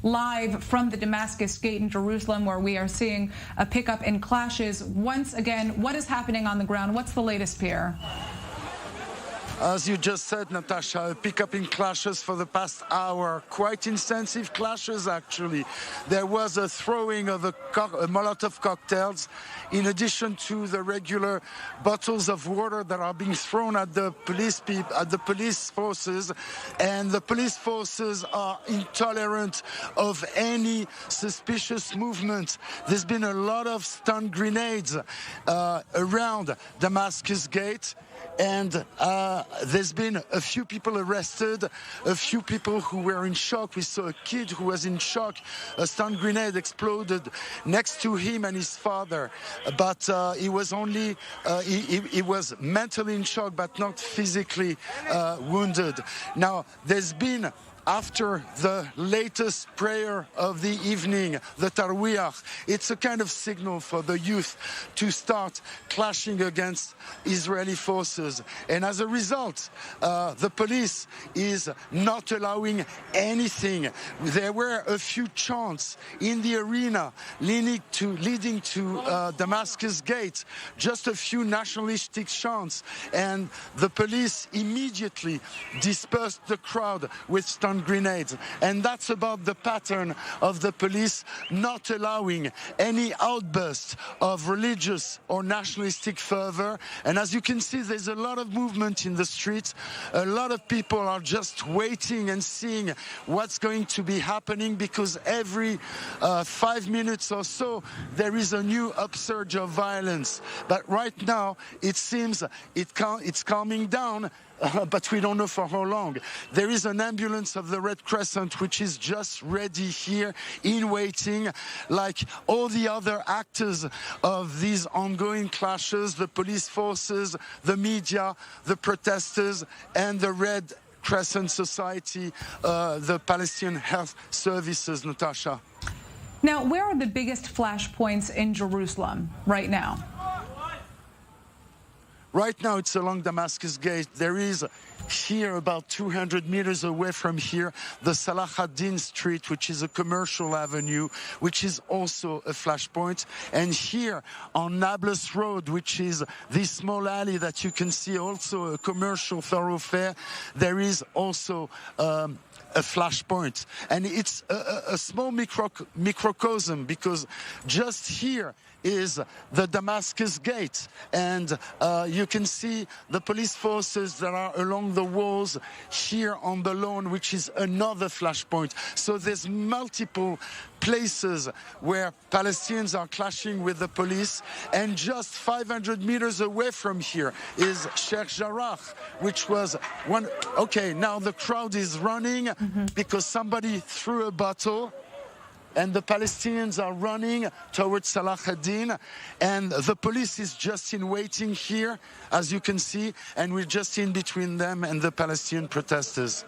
Live from the Damascus Gate in Jerusalem, where we are seeing a pickup in clashes. Once again, what is happening on the ground? What's the latest, Pierre? As you just said, Natasha, a pickup in clashes for the past hour. Quite intensive clashes, actually. There was a throwing of a Molotov cocktails, in addition to the regular bottles of water that are being thrown at the police forces. And the police forces are intolerant of any suspicious movement. There's been a lot of stun grenades around Damascus Gate. And there's been a few people arrested, a few people who were in shock. We saw a kid who was in shock. A stun grenade exploded next to him and his father. But he was only, he was mentally in shock, but not physically wounded. Now, there's been, after the latest prayer of the evening, the Tarwiyah, it's a kind of signal for the youth to start clashing against Israeli forces. And as a result, the police is not allowing anything. There were a few chants in the arena leading to Damascus Gate, just a few nationalistic chants. And the police immediately dispersed the crowd with stun grenades. And that's about the pattern of the police not allowing any outburst of religious or nationalistic fervor. And as you can see, there's a lot of movement in the streets. A lot of people are just waiting and seeing what's going to be happening, because every 5 minutes or so there is a new upsurge of violence. But right now it seems it's calming down. But we don't know for how long. There is an ambulance of the Red Crescent which is just ready here in waiting, like all the other actors of these ongoing clashes, the police forces, the media, the protesters, and the Red Crescent Society, the Palestinian Health Services, Natasha. Now, where are the biggest flashpoints in Jerusalem right now? Right now, it's along Damascus Gate. There is here, about 200 meters away from here, the Salah ad-Din Street, which is a commercial avenue, which is also a flashpoint. And here on Nablus Road, which is this small alley that you can see, also a commercial thoroughfare, there is also a flashpoint. And it's a small microcosm, because just here is the Damascus Gate, and you can see the police forces that are along the walls here on the lawn, which is another flashpoint. So there's multiple places where Palestinians are clashing with the police. And just 500 meters away from here is Sheikh Jarrah, which was one. Okay, now the crowd is running because somebody threw a bottle, and the Palestinians are running towards Salah ad-Din, and the police is just in waiting here, as you can see, and we're just in between them and the Palestinian protesters.